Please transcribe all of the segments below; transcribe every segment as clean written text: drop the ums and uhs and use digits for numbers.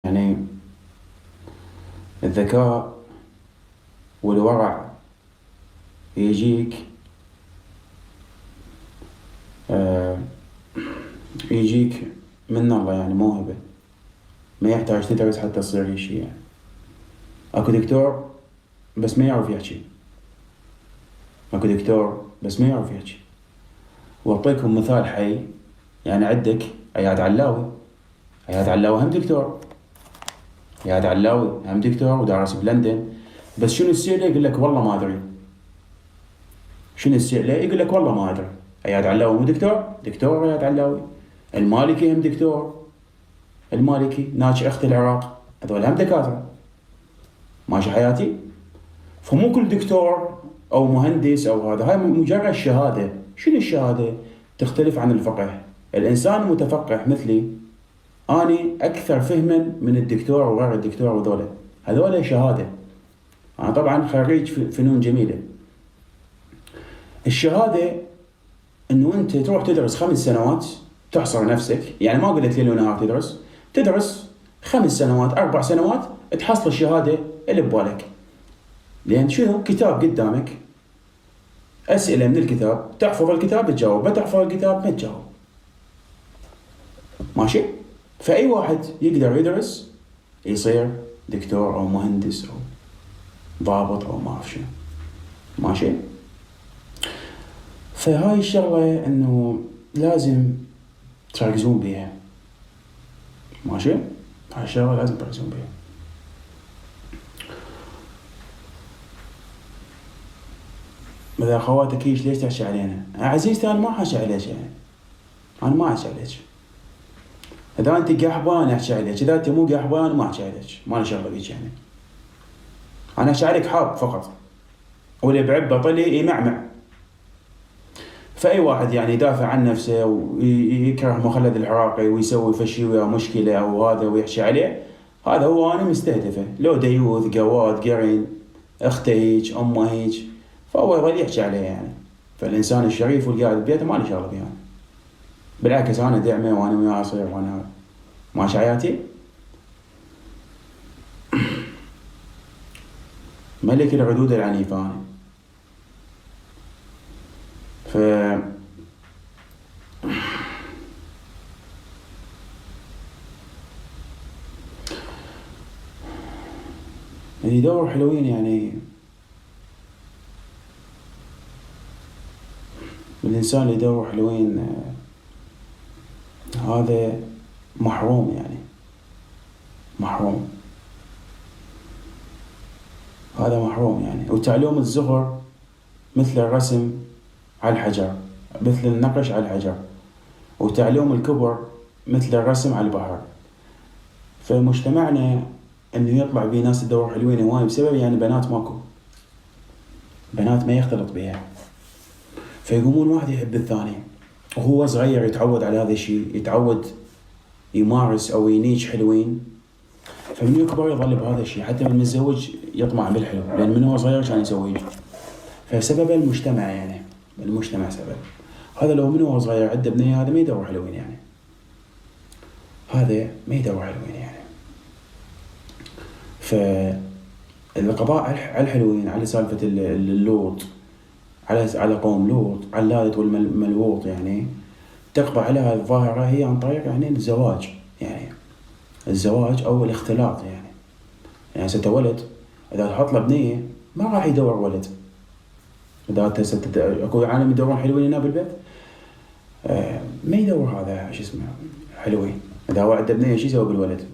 يعني الذكاء والورع يجيك آه يجيك من الله، يعني موهبة ما يحتاج تدرس حتى تصير شي. يعني اكو دكتور بس ما يعرف يحكي، اكو دكتور بس ما يعرف يحكي. واعطيكم مثال حي. يعني عندك اياد علاوي، اياد علاوي هم دكتور، اياد علاوي هم دكتور ودارس بلندن. بس شنو السر له؟ يقول لك والله ما ادري. شنو السر له؟ يقول لك والله ما ادري. اياد علاوي مو دكتور؟ دكتور اياد علاوي. المالكي هم دكتور، المالكي ناجي اخت العراق، هذول هم دكاتره. ماشي حياتي. فمو كل دكتور او مهندس او هذا، هاي مجرد شهاده. شنو الشهاده؟ تختلف عن الفقه. الانسان المتفقه مثلي اني اكثر فهما من الدكتور وغير الدكتور، وذولا هذول شهاده. انا طبعا خريج فنون جميله. الشهاده انه انت تروح تدرس 5 سنوات، تحصر نفسك. يعني ما قلت ليل ونهار تدرس، تدرس 5 سنوات 4 سنوات تحصل الشهاده اللي ببالك. لان شنو؟ كتاب قدامك، اسئله من الكتاب، تحفظ الكتاب تجاوب، ما تحفظ الكتاب ما تجاوب. ماشي؟ فاي واحد يقدر يدرس يصير دكتور او مهندس او ضابط او ما اعرف شنو. ماشي؟ فهاي الشغله انه لازم تركزون بيها. ماشي؟ هاي الشغله لازم تركزون بيها. مثلا خواتك هيش ليش تحكي علينا؟ عزيزتي انا ما حاشي عليك، يعني انا ما احكي عليك. اذا انت قحبان احكي عليك، اذا انت مو قحبان ما احكي عليك، ما لي شغله بيك. يعني انا احكي عليك حاب فقط، واللي بعبه طلي يمعمع. فاي واحد يعني يدافع عن نفسه ويكره مخلد العراقي ويسوي فشي ويا مشكله او هذا ويحكي عليه، هذا هو انا مستهدفه. لو ديوث قواد قرين اخته هيج امه هيج، فهو يظل يحكي عليه. يعني فالانسان الشريف والقاعد ببيته ما لي شغله بيه. يعني بالعكس انا دعمه وانا وياه اصير وانا ماشي حياتي. ملك العدود العنيفة أنا. ف اللي يدور حلوين، يعني الإنسان اللي يدور حلوين هذا محروم، يعني محروم. هذا محروم يعني. وتعليم الزهر مثل الرسم على الحجر، مثل النقش على الحجر. وتعليم الكبر مثل الرسم على البحر. فمجتمعنا انه يطلع بيه ناس تدور حلوين هواي بسبب يعني بنات ماكو، بنات ما يختلط بيها. فيقومون واحد يحب الثاني وهو صغير، يتعود على هذا الشيء، يتعود يمارس او ينيج حلوين. فمن يكبر يظل بهذا الشيء، حتى من متزوج يطمع بالحلو، لان من هو صغير كان يسوي. فسبب المجتمع، يعني المجتمع سبب هذا. لو من هو صغير عنده بنيه هذا ما يدور حلوين، يعني هذا ما يدور حلوين. يعني فالقضاء على الحلوين، على سالفة اللوط، على قوم لوط، على اللائط والملوط، يعني تقضى على هذه الظاهرة هي عن طريق يعني الزواج. يعني الزواج أو الاختلاط. يعني ستولد إذا تحط له بنية ما راح يدور ولد. إذا أكو عالم يدورون حلوين هنا بالبيت، ما يدور هذا شو اسمه حلوين. إذا هو عنده بنية شو يسوي بالولد؟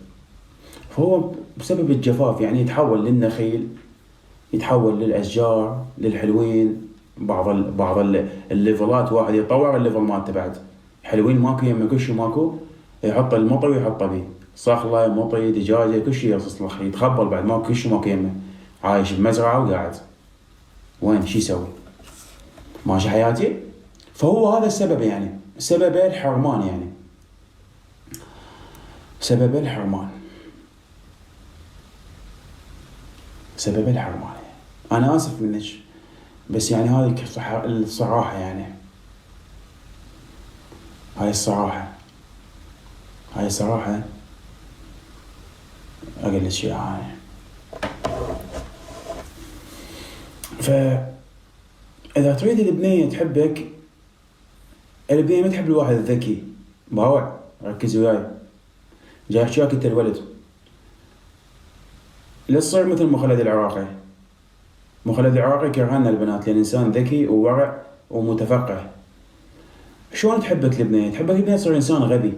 فهو بسبب الجفاف يعني يتحول للنخيل، يتحول للأشجار، للحلوين. بعض الليفلات واحد يطور الليفل مالته بعد. حلوين ماكو يمه كل شيء ماكو، يحط المطي ويحط بيه صخلة مطي دجاجة كل شيء يصلخ يتخبل بعد ماكو كل شيء ماكو يمه. عايش بمزرعة وقاعد وين شي يسوي؟ ماشي حياتي. فهو هذا السبب، يعني سبب الحرمان، يعني سبب الحرمان، سبب الحرمان. أنا آسف منك، بس يعني هذه الصراحة. يعني هاي الصراحة، هاي الصراحة أقل شيء يعني. فإذا تريد البنية تحبك، البنية ما تحب الواحد الذكي باوع. ركز وياي، جاي أحكيك أنت الولد، لا تصير مثل مخلد العراقي. مخلد العراقي كرهنا البنات لأن إنسان ذكي وورع ومتفقه. شلون تحبك البنية؟ تحبك البنية تصير إنسان غبي.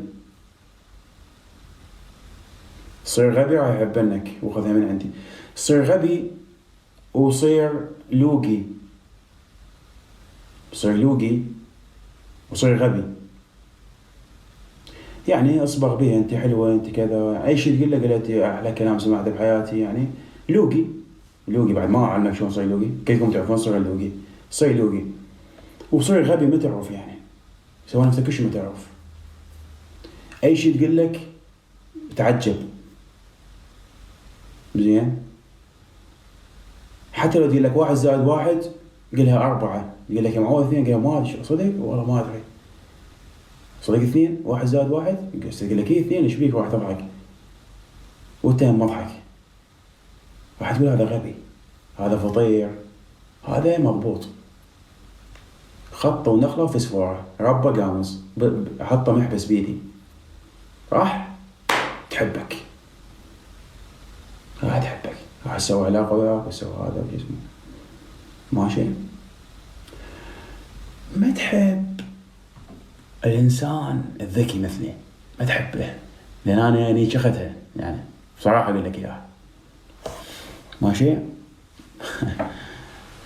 تصير غبي راح يحبنك وخذها من عندي. تصير غبي وصير لوقي. صير لوقي وصير غبي. يعني اصبغ بيها انت حلوة انت كذا، اي شيء تقول له قلت احلى كلام سمعته بحياتي يعني. لوقي بعد ما اعلمك شلون صير لوقي، كلكم تعرفون صير لوقي. صير لوقي وصير غبي ما تعرف يعني، سوى نفسك كل شيء ما تعرف. اي شيء تقول لك تعجب. زين، حتى لو تقول لك 1 زائد 1 قلها 4، يقول لك يا معود 2، قلها ما ادري صدق والله ما ادري صدق 2 1 زائد 1، يقول لك 2 ايش بيك، راح تضحك وانت مضحك، راح تقول هذا غبي، هذا فطير، هذا مضبوط. خطه ونخله في سفوره، ربه قامص حطه محبس بيدي، راح تحبك، راح تحبك، راح تسوي علاقه وياك وتسوي هذا وجسمه ماشي. ما تحب الإنسان الذكي مثلي، ما تحبه، لأن أنا يعني شختها يعني بصراحة أقول لك إياها ماشي.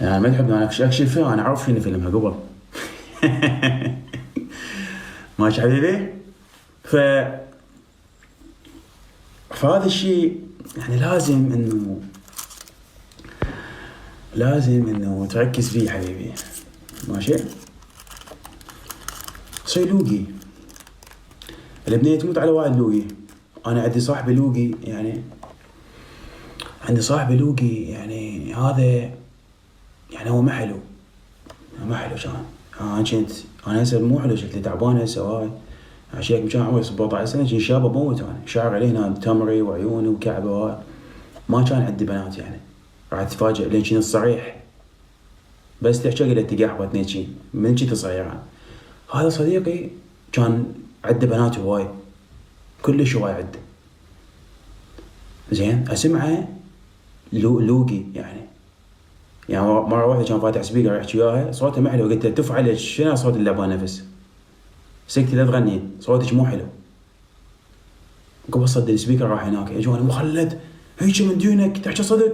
يعني ما تحب أنا أكشن فيها، أنا أعرف شنو فيلمها قبل. ماشي حبيبي. فهذا الشيء يعني لازم إنه تركز فيه حبيبي ماشي. صير لوقي. البنية تموت على واحد لوقي. أنا عندي صاحبي لوقي يعني، يعني هذا يعني هو ما حلو كان. أنا هسه مو حلو، شكلي تعبان هسه هاي عشان كان عمري 17 سنة، كنت شاب بموت أنا، شعر عليه هنا تمري وعيوني وكعبه هاي. ما كان عندي بنات يعني، راح تتفاجئ لين كنت صريح، بس تحكي قلت تقحبة تنيتشين من كنت صغير. هذا صديقي كان عنده بنات هواي، كلش هواي عنده. زين، اسمعه لوقي يعني مرة واحدة كان فاتح سبيكر يحكي وياها، صوته ما حلو، قلت له تفعل شنو صوت اللعبة نفس، سكتي لا تغنين صوتك مو حلو. قبل صد السبيكر راح هناك، اجوني مخلد هيك من دينك تحكي صدق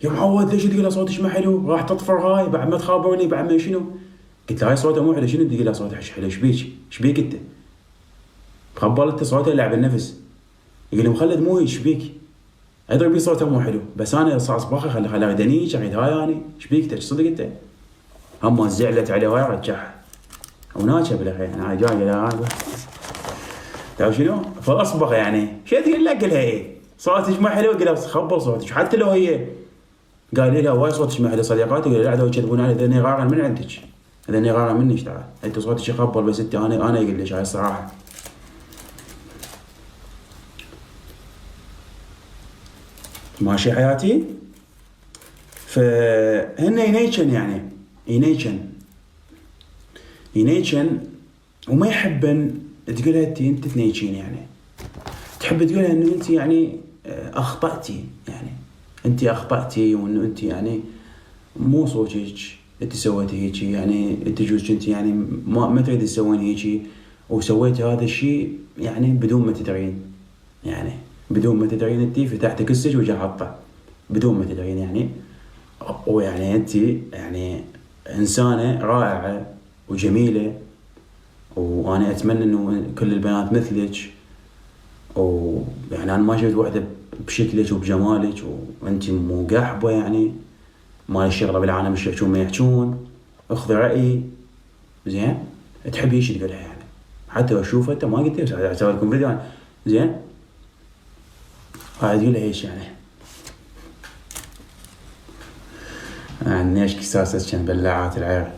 يا معود، ليش تقول صوتك ما حلو، راح تطفر هاي بعد ما تخابرني بعد ما شنو. قلت له هاي صوته مو حلو، شنو تقول له صوتك حلو، ايش بيك انت تخبل انت صوته يلعب النفس. يقول لي مخلد مو ايش بيك، ادري بي صوته مو حلو بس انا صباحه خلي دنيش اعيد هاي يعني ايش بيك تحكي صدق انت. اما زعلت عليه ويا رجعها وناجها بالاخير انا جاي لا تعرف شنو، فاصبغ يعني شو تقول لك، قلها ايه صوتك ما حلو، قلها خبل صوتك. حتى لو هي قال لها واي صوتك ما حلو صديقاتي، قال لا يكذبون علي، ذني غارا من عندك، ذني غارا منك، تعال انت صوتك يخبل بس انت انا يقول ليش هاي الصراحه. ماشي حياتي. فهن ينيشن وما يحبن تقولها انت تنيشين يعني، تحب تقولها انه انت يعني اخطأتي، يعني انت اخطأتي وانه انت يعني مو صوتك انت سويتي هيجي، يعني انت جوز انت يعني ما تريد تسوين هيجي وسويت هذا الشيء يعني بدون ما تدرين، يعني بدون ما تدرين انت فتحت كسج وجا حطه بدون ما تدرين يعني. ويعني انت يعني انسانة رائعة وجميلة، وانا اتمنى انه كل البنات مثلك، ويعني انا ما شفت وحدة بشكلك وبجمالك، وانت مو قحبة يعني ما لي شغلة بالعالم ايش يحجون ما يحجون، اخذي رأيي زين، تحبي ايش تقولها يعني. حتى لو اشوفها انت ما قلت لي اسوي لكم فيديو زين، قاعد تقولها ايش يعني ليش كساسة كان بلاعات العير.